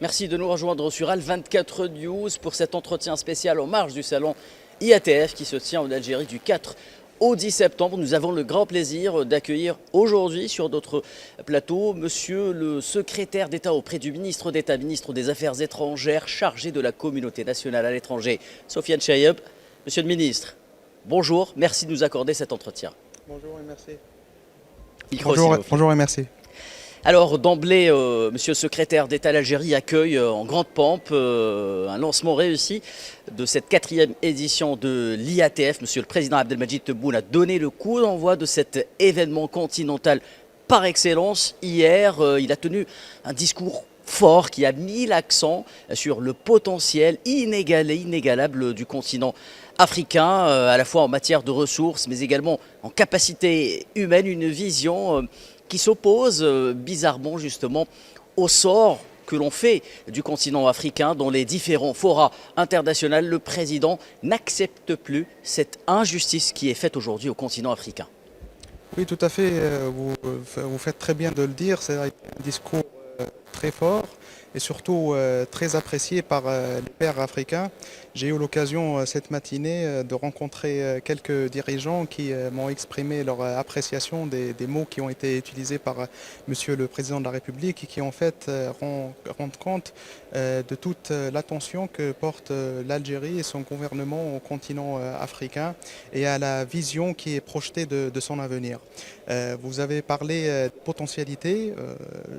Merci de nous rejoindre sur Al24 News pour cet entretien spécial en marge du salon IATF qui se tient en Algérie du 4 au 10 septembre. Nous avons le grand plaisir d'accueillir aujourd'hui sur notre plateau Monsieur le secrétaire d'État auprès du ministre d'État, ministre des Affaires étrangères, chargé de la communauté nationale à l'étranger, Sofiane Chahioub. Monsieur le ministre, bonjour, merci de nous accorder cet entretien. Bonjour et merci. Bonjour et merci. Alors d'emblée, Monsieur le secrétaire d'État, l'Algérie accueille en grande pompe un lancement réussi de cette 4e édition de l'IATF. Monsieur le président Abdelmadjid Tebboune a donné le coup d'envoi de cet événement continental par excellence. Hier, il a tenu un discours fort qui a mis l'accent sur le potentiel inégalable du continent africain, à la fois en matière de ressources, mais également en capacité humaine, une vision qui s'oppose bizarrement justement au sort que l'on fait du continent africain dans les différents forats internationaux. Le président n'accepte plus cette injustice qui est faite aujourd'hui au continent africain. Oui, tout à fait. Vous faites très bien de le dire. C'est un discours très fort et surtout très apprécié par les pairs africains. J'ai eu l'occasion cette matinée de rencontrer quelques dirigeants qui m'ont exprimé leur appréciation des mots qui ont été utilisés par Monsieur le Président de la République et qui en fait rendent compte de toute l'attention que porte l'Algérie et son gouvernement au continent africain et à la vision qui est projetée de son avenir. Vous avez parlé de potentialités.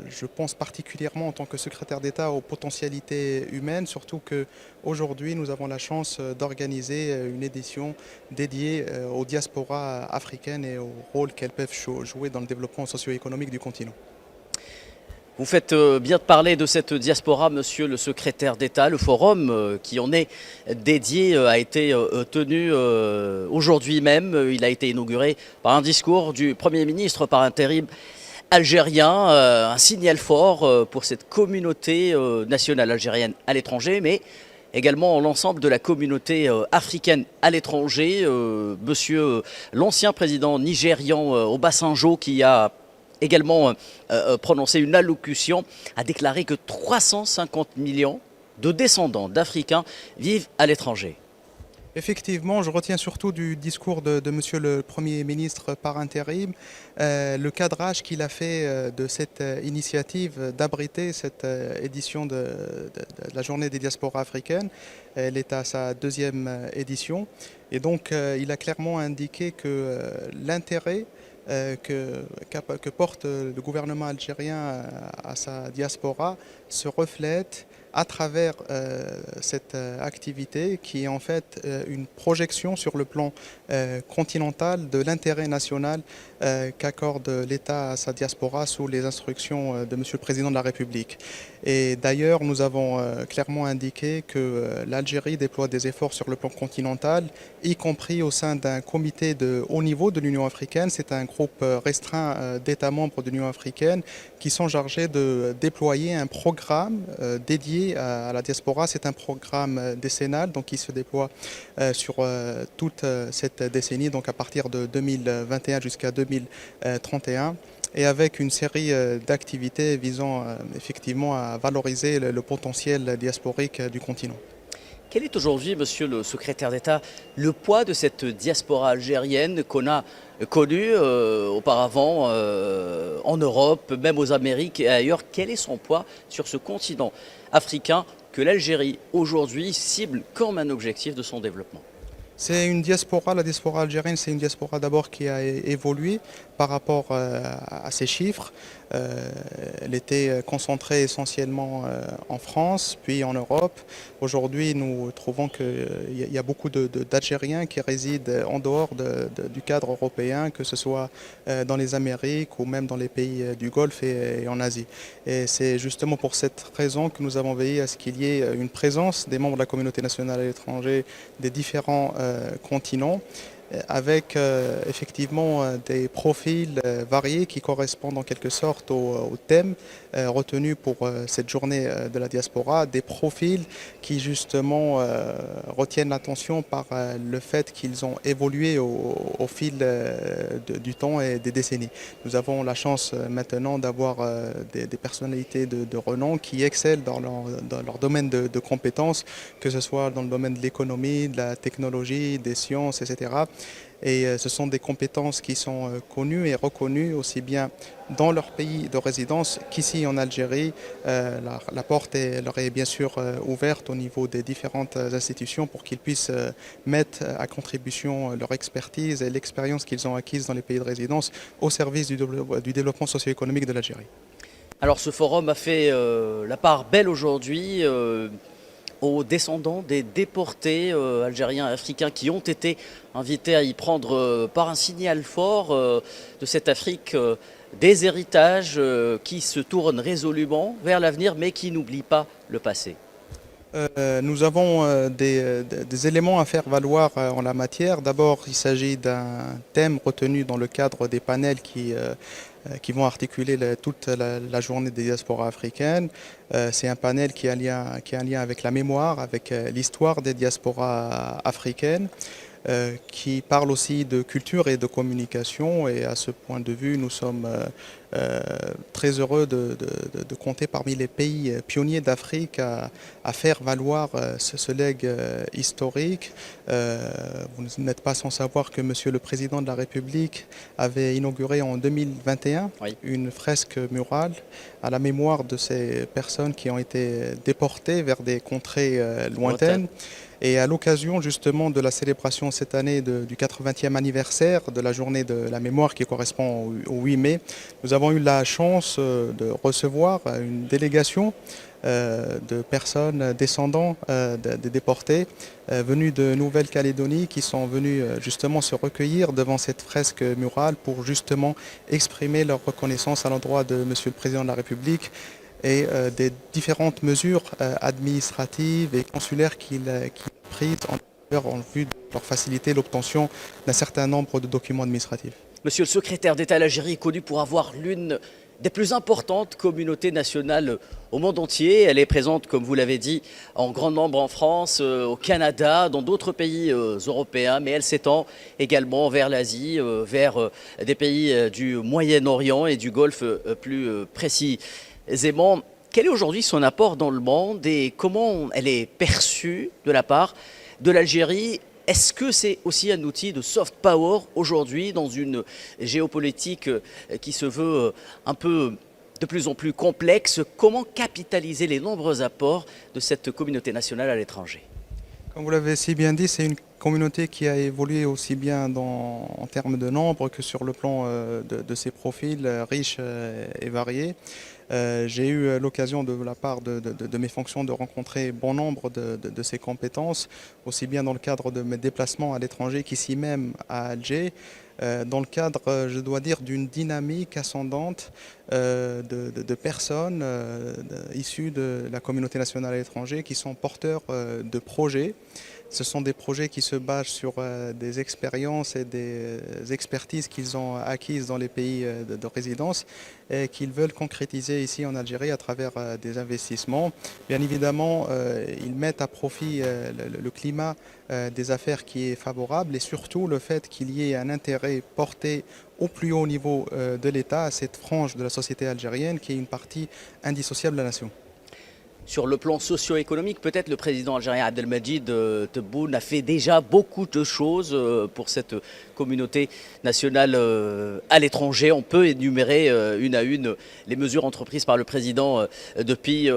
Je pense particulièrement en tant que secrétaire d'État aux potentialités humaines, surtout qu'aujourd'hui nous avons la chance d'organiser une édition dédiée aux diasporas africaines et au rôle qu'elles peuvent jouer dans le développement socio-économique du continent. Vous faites bien de parler de cette diaspora, monsieur le secrétaire d'État. Le forum qui en est dédié a été tenu aujourd'hui même. Il a été inauguré par un discours du Premier ministre par intérim algérien, un signal fort pour cette communauté nationale algérienne à l'étranger, mais également l'ensemble de la communauté africaine à l'étranger. Monsieur l'ancien président nigérian Obasanjo, qui a également prononcé une allocution, a déclaré que 350 millions de descendants d'Africains vivent à l'étranger. Effectivement, je retiens surtout du discours de Monsieur le Premier ministre par intérim le cadrage qu'il a fait de cette initiative d'abriter cette édition de la Journée des diasporas africaines. Elle est à sa 2e édition et donc il a clairement indiqué que l'intérêt que porte le gouvernement algérien à sa diaspora se reflète à travers cette activité qui est en fait une projection sur le plan continental de l'intérêt national qu'accorde l'État à sa diaspora sous les instructions de Monsieur le Président de la République. Et d'ailleurs, nous avons clairement indiqué que l'Algérie déploie des efforts sur le plan continental, y compris au sein d'un comité de haut niveau de l'Union africaine. C'est un groupe restreint d'États membres de l'Union africaine qui sont chargés de déployer un programme dédié à la diaspora. C'est un programme décennal donc qui se déploie sur toute cette décennie, donc à partir de 2021 jusqu'à 2031. Et avec une série d'activités visant effectivement à valoriser le potentiel diasporique du continent. Quel est aujourd'hui, monsieur le secrétaire d'État, le poids de cette diaspora algérienne qu'on a connue auparavant en Europe, même aux Amériques et ailleurs? Quel est son poids sur ce continent africain que l'Algérie aujourd'hui cible comme un objectif de son développement? C'est une diaspora, la diaspora algérienne, c'est une diaspora d'abord qui a évolué par rapport à ces chiffres. Elle était concentrée essentiellement en France, puis en Europe. Aujourd'hui, nous trouvons qu'il y a beaucoup d'Algériens qui résident en dehors du cadre européen, que ce soit dans les Amériques ou même dans les pays du Golfe et en Asie. Et c'est justement pour cette raison que nous avons veillé à ce qu'il y ait une présence des membres de la communauté nationale à l'étranger des différents continents avec effectivement des profils variés qui correspondent en quelque sorte au thème retenu pour cette journée de la diaspora, des profils qui justement retiennent l'attention par le fait qu'ils ont évolué au fil du temps et des décennies. Nous avons la chance maintenant d'avoir des personnalités de renom qui excellent dans leur domaine de compétences, que ce soit dans le domaine de l'économie, de la technologie, des sciences, etc. Et ce sont des compétences qui sont connues et reconnues aussi bien dans leur pays de résidence qu'ici en Algérie. La porte leur est bien sûr ouverte au niveau des différentes institutions pour qu'ils puissent mettre à contribution leur expertise et l'expérience qu'ils ont acquise dans les pays de résidence au service du développement socio-économique de l'Algérie. Alors ce forum a fait la part belle aujourd'hui aux descendants des déportés algériens et africains qui ont été invités à y prendre part un signal fort de cette Afrique des héritages qui se tournent résolument vers l'avenir mais qui n'oublient pas le passé. Nous avons des éléments à faire valoir en la matière. D'abord, il s'agit d'un thème retenu dans le cadre des panels qui vont articuler toute la journée des diasporas africaines. C'est un panel qui a un lien avec la mémoire, avec l'histoire des diasporas africaines. Qui parle aussi de culture et de communication. Et à ce point de vue, nous sommes très heureux de compter parmi les pays pionniers d'Afrique à faire valoir ce legs historique. Vous n'êtes pas sans savoir que Monsieur le Président de la République avait inauguré en 2021 une fresque murale à la mémoire de ces personnes qui ont été déportées vers des contrées lointaines. Et à l'occasion justement de la célébration cette année du 80e anniversaire de la journée de la mémoire qui correspond au 8 mai, nous avons eu la chance de recevoir une délégation de personnes descendants des déportés venus de Nouvelle-Calédonie qui sont venus justement se recueillir devant cette fresque murale pour justement exprimer leur reconnaissance à l'endroit de Monsieur le Président de la République et des différentes mesures administratives et consulaires qu'il a prises en vue de leur faciliter l'obtention d'un certain nombre de documents administratifs. Monsieur le secrétaire d'État, l'Algérie est connue pour avoir l'une des plus importantes communautés nationales au monde entier. Elle est présente, comme vous l'avez dit, en grand nombre en France, au Canada, dans d'autres pays européens, mais elle s'étend également vers l'Asie, vers des pays du Moyen-Orient et du Golfe plus précisément. Quel est aujourd'hui son apport dans le monde et comment elle est perçue de la part de l'Algérie? Est-ce que c'est aussi un outil de soft power aujourd'hui dans une géopolitique qui se veut un peu de plus en plus complexe? Comment capitaliser les nombreux apports de cette communauté nationale à l'étranger? Comme vous l'avez si bien dit, c'est une communauté qui a évolué aussi bien en termes de nombre que sur le plan de ses profils riches et variés. J'ai eu l'occasion de la part de mes fonctions de rencontrer bon nombre de ces compétences, aussi bien dans le cadre de mes déplacements à l'étranger qu'ici même à Alger, dans le cadre, je dois dire, d'une dynamique ascendante de personnes issues de la communauté nationale à l'étranger qui sont porteurs de projets. Ce sont des projets qui se basent sur des expériences et des expertises qu'ils ont acquises dans les pays de résidence et qu'ils veulent concrétiser ici en Algérie à travers des investissements. Bien évidemment, ils mettent à profit le climat des affaires qui est favorable et surtout le fait qu'il y ait un intérêt porté au plus haut niveau de l'État à cette frange de la société algérienne qui est une partie indissociable de la nation. Sur le plan socio-économique, peut-être le président algérien Abdelmadjid Tebboune a fait déjà beaucoup de choses pour cette communauté nationale à l'étranger. On peut énumérer une à une les mesures entreprises par le président depuis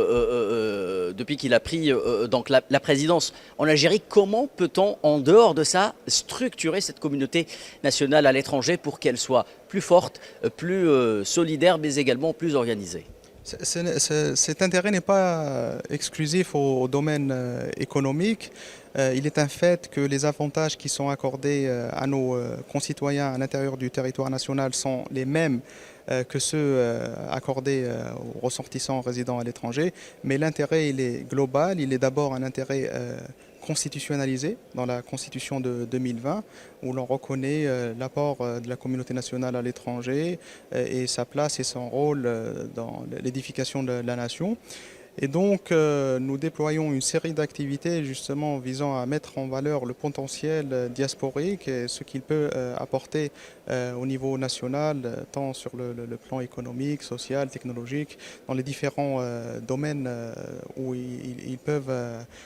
qu'il a pris donc la présidence en Algérie. Comment peut-on, en dehors de ça, structurer cette communauté nationale à l'étranger pour qu'elle soit plus forte, plus solidaire, mais également plus organisée? Cet intérêt n'est pas exclusif au domaine économique. Il est un fait que les avantages qui sont accordés à nos concitoyens à l'intérieur du territoire national sont les mêmes que ceux accordés aux ressortissants résidant à l'étranger. Mais l'intérêt, il est global. Il est d'abord un intérêt constitutionnalisé dans la Constitution de 2020, où l'on reconnaît l'apport de la communauté nationale à l'étranger et sa place et son rôle dans l'édification de la nation. Et donc, nous déployons une série d'activités justement visant à mettre en valeur le potentiel diasporique et ce qu'il peut apporter au niveau national, tant sur le plan économique, social, technologique, dans les différents domaines où ils peuvent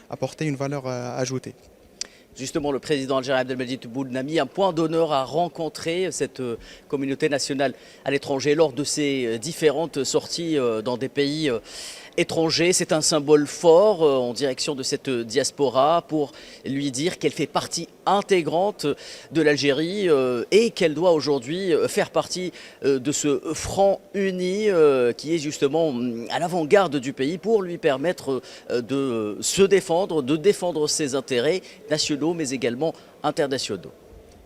apporter une valeur ajoutée. Justement, le président algérien Abdelmadjid Tebboune a mis un point d'honneur à rencontrer cette communauté nationale à l'étranger lors de ses différentes sorties dans des pays étrangers. C'est un symbole fort en direction de cette diaspora pour lui dire qu'elle fait partie intégrante de l'Algérie et qu'elle doit aujourd'hui faire partie de ce front uni qui est justement à l'avant-garde du pays pour lui permettre de se défendre, de défendre ses intérêts nationaux mais également internationaux.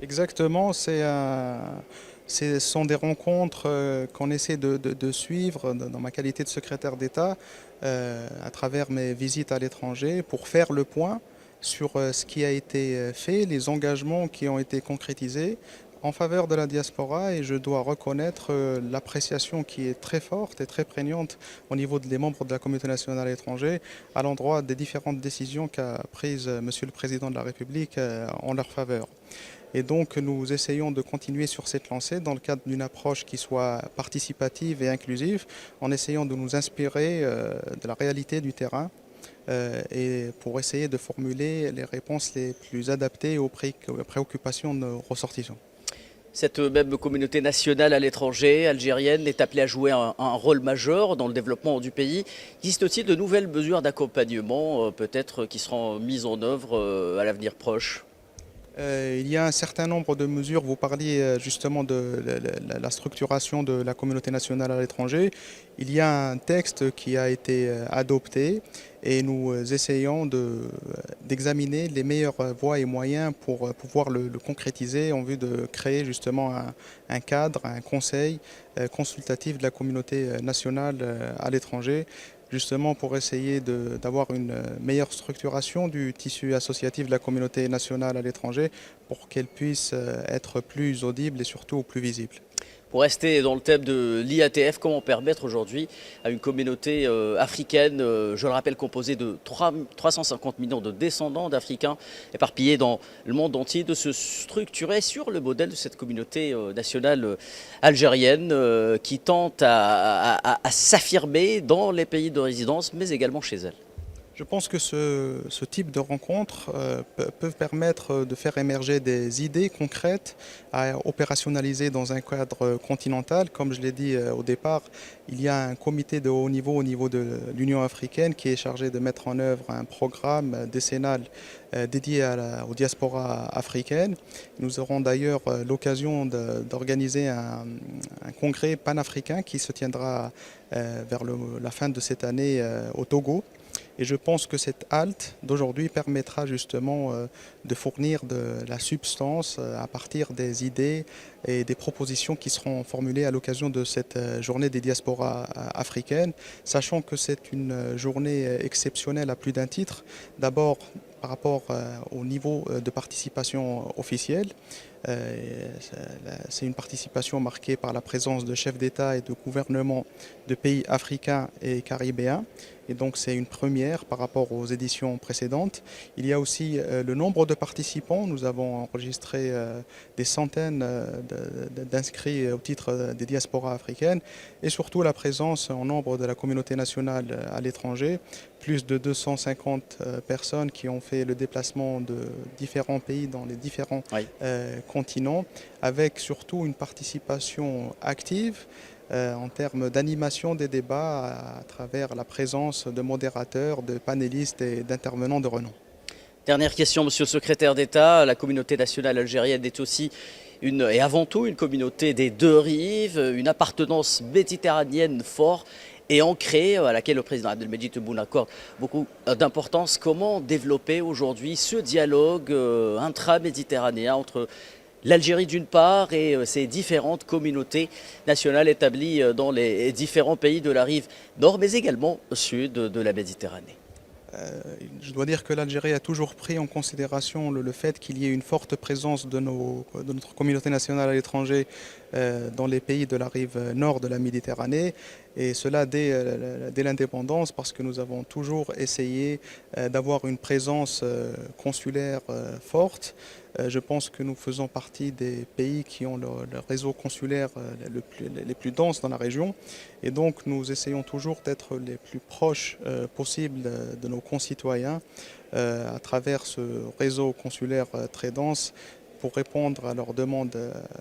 Exactement, ce sont des rencontres qu'on essaie de suivre dans ma qualité de secrétaire d'État à travers mes visites à l'étranger pour faire le point sur ce qui a été fait, les engagements qui ont été concrétisés en faveur de la diaspora et je dois reconnaître l'appréciation qui est très forte et très prégnante au niveau des membres de la communauté nationale à l'étranger à l'endroit des différentes décisions qu'a prises Monsieur le Président de la République en leur faveur. Et donc nous essayons de continuer sur cette lancée dans le cadre d'une approche qui soit participative et inclusive en essayant de nous inspirer de la réalité du terrain et pour essayer de formuler les réponses les plus adaptées aux préoccupations de nos ressortissants. Cette même communauté nationale à l'étranger, algérienne, est appelée à jouer un rôle majeur dans le développement du pays. Existe-t-il de nouvelles mesures d'accompagnement peut-être qui seront mises en œuvre à l'avenir proche ? Il y a un certain nombre de mesures. Vous parliez justement de la structuration de la communauté nationale à l'étranger. Il y a un texte qui a été adopté et nous essayons d'examiner les meilleures voies et moyens pour pouvoir le concrétiser en vue de créer justement un cadre, un conseil consultatif de la communauté nationale à l'étranger, justement pour essayer d'avoir une meilleure structuration du tissu associatif de la communauté nationale à l'étranger pour qu'elle puisse être plus audible et surtout plus visible. Pour rester dans le thème de l'IATF, comment permettre aujourd'hui à une communauté africaine, je le rappelle composée de 350 millions de descendants d'Africains éparpillés dans le monde entier, de se structurer sur le modèle de cette communauté nationale algérienne qui tente à s'affirmer dans les pays de résidence mais également chez elle? Je pense que ce type de rencontres peuvent permettre de faire émerger des idées concrètes à opérationnaliser dans un cadre continental. Comme je l'ai dit au départ, il y a un comité de haut niveau au niveau de l'Union africaine qui est chargé de mettre en œuvre un programme décennal dédié aux diasporas africaines. Nous aurons d'ailleurs l'occasion d'organiser un congrès panafricain qui se tiendra vers la fin de cette année au Togo. Et je pense que cette halte d'aujourd'hui permettra justement de fournir de la substance à partir des idées et des propositions qui seront formulées à l'occasion de cette journée des diasporas africaines, sachant que c'est une journée exceptionnelle à plus d'un titre. D'abord par rapport au niveau de participation officielle. C'est une participation marquée par la présence de chefs d'État et de gouvernements de pays africains et caribéens. Et donc c'est une première par rapport aux éditions précédentes. Il y a aussi le nombre de participants. Nous avons enregistré des centaines d'inscrits au titre des diasporas africaines et surtout la présence en nombre de la communauté nationale à l'étranger. Plus de 250 personnes qui ont fait le déplacement de différents pays dans les différents continents, avec surtout une participation active en termes d'animation des débats à travers la présence de modérateurs, de panélistes et d'intervenants de renom. Dernière question, Monsieur le Secrétaire d'État. La communauté nationale algérienne est aussi et avant tout une communauté des deux rives, une appartenance méditerranéenne forte et ancrée, à laquelle le président Abdelmadjid Tebboune accorde beaucoup d'importance. Comment développer aujourd'hui ce dialogue intra-méditerranéen entre l'Algérie d'une part et ses différentes communautés nationales établies dans les différents pays de la rive nord, mais également au sud de la Méditerranée. Je dois dire que l'Algérie a toujours pris en considération le fait qu'il y ait une forte présence de notre communauté nationale à l'étranger dans les pays de la rive nord de la Méditerranée, et cela dès l'indépendance, parce que nous avons toujours essayé d'avoir une présence consulaire forte. Je pense que nous faisons partie des pays qui ont le réseau consulaire les plus denses dans la région, et donc nous essayons toujours d'être les plus proches possibles de nos concitoyens à travers ce réseau consulaire très dense, pour répondre à leurs demandes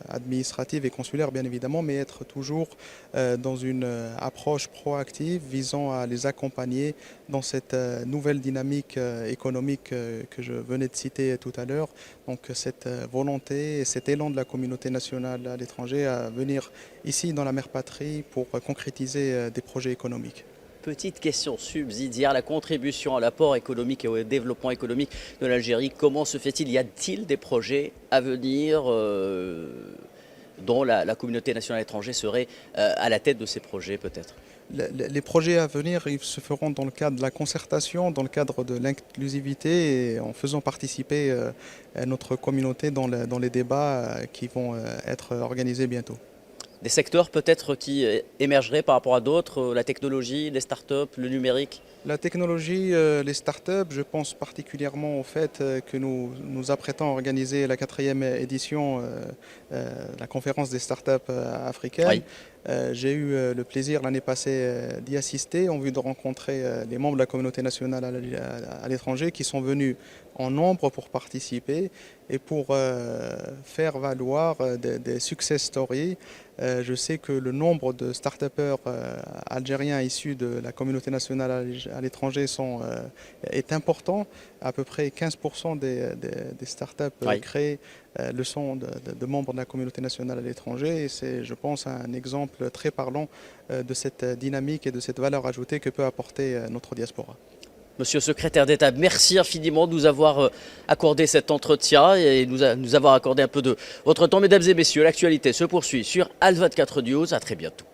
administratives et consulaires, bien évidemment, mais être toujours dans une approche proactive visant à les accompagner dans cette nouvelle dynamique économique que je venais de citer tout à l'heure. Donc cette volonté et cet élan de la communauté nationale à l'étranger à venir ici dans la mère patrie pour concrétiser des projets économiques. Petite question subsidiaire, la contribution à l'apport économique et au développement économique de l'Algérie, comment se fait-il? Y a-t-il des projets à venir dont la communauté nationale étrangère serait à la tête de ces projets peut-être? Les projets à venir, ils se feront dans le cadre de la concertation, dans le cadre de l'inclusivité, et en faisant participer notre communauté dans les débats qui vont être organisés bientôt. Des secteurs peut-être qui émergeraient par rapport à d'autres, la technologie, les startups, le numérique? La technologie, les startups, je pense particulièrement au fait que nous nous apprêtons à organiser la 4e édition, la conférence des startups africaines. Oui. J'ai eu le plaisir l'année passée d'y assister en vue de rencontrer les membres de la communauté nationale à l'étranger qui sont venus en nombre pour participer et pour faire valoir des success stories. Je sais que le nombre de start-upers algériens issus de la communauté nationale à l'étranger est important. À peu près 15% des start-up créées le sont de membres de la communauté nationale à l'étranger. Et c'est, je pense, un exemple très parlant de cette dynamique et de cette valeur ajoutée que peut apporter notre diaspora. Monsieur le secrétaire d'État, merci infiniment de nous avoir accordé cet entretien et nous avoir accordé un peu de votre temps. Mesdames et messieurs, l'actualité se poursuit sur Al 24 News. À très bientôt.